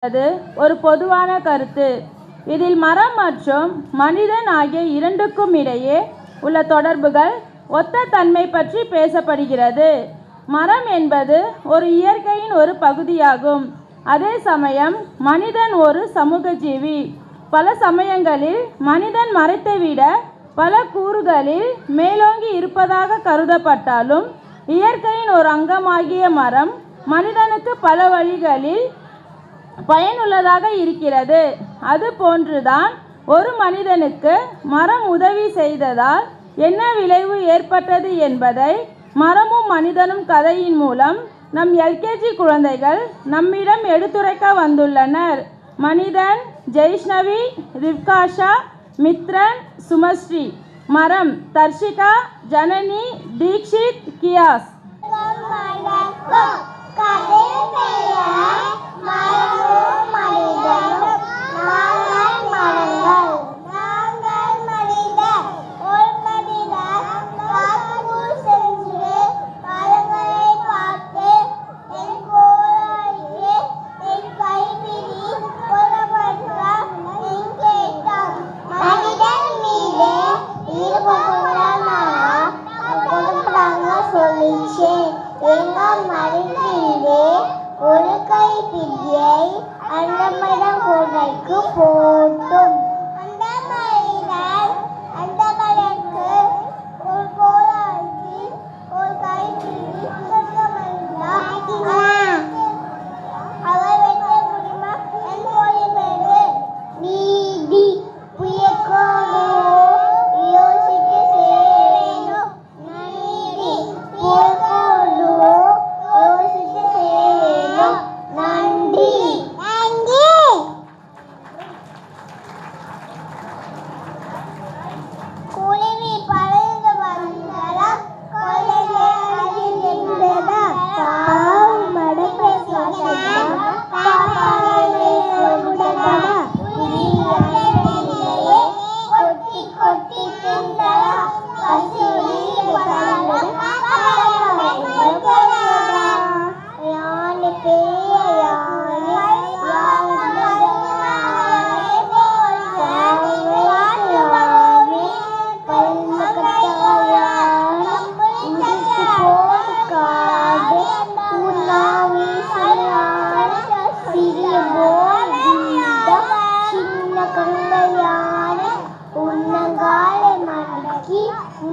அது ஒரு பொதுவான கருத்து. இதில் மரம் மற்றும் மனிதன் ஆகிய இரண்டுக்கும் இடையே உள்ள தொடர்புகள், ஒத்த தன்மை பற்றி பேசப்படுகிறது. மரம் என்பது ஒரு இயற்கையின் ஒரு பகுதியாகும். அதே சமயம் மனிதன் ஒரு சமூக ஜீவி. பல சமயங்களில் மனிதன் மரத்தை விட பல கூறுகளில் மேலோங்கி இருப்பதாக கருதப்பட்டாலும், இயற்கையின் ஒரு அங்கமாகிய மரம் மனிதனுக்கு பல வழிகளில் பயனுள்ளதாக இருக்கிறது. அது போன்றுதான் ஒரு மனிதனுக்கு மரம் உதவி செய்ததால் என்ன விளைவு ஏற்பட்டது என்பதை மரமும் மனிதனும் கதையின் மூலம் நம் எல்கேஜி குழந்தைகள் நம்மிடம் எடுத்துரைக்க வந்துள்ளனர். மனிதன் ஜெய்ஷ்ணவி, ரிவ்காஷா, மித்ரன், சுமஸ்ரீ. மரம் தர்ஷிகா, ஜனனி, தீக்ஷித், கியாஸ். ஒரு கைப்பிடியை அந்த மரம் கூடைக்கு போட்டும். அந்த மனிதன் அந்த மரக்கு ஒரு கோலாக்கி ஒரு கைப்பிடி அவர் வெட்ட முடியுமா? என் போலி மேடு நீதி புயக்கோடு யோசித்து சேரணும். நீதி புயக்கோடு யோசித்து சேரணும். நன்றி. குருவி பறந்து வந்ததா, கொள்ளையே அழிந்ததா, பாவமடை பேசுவதா, பாப்பாலே ஓடுததா, உயிரிலேயே கொட்டி கொட்டி தின்றதா, பசியுளி பறந்ததா, யானை பெரிய யானை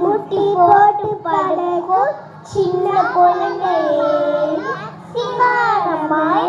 முட்டி போட்டு படகு சின்ன குழந்தையே சிங்காரமாய்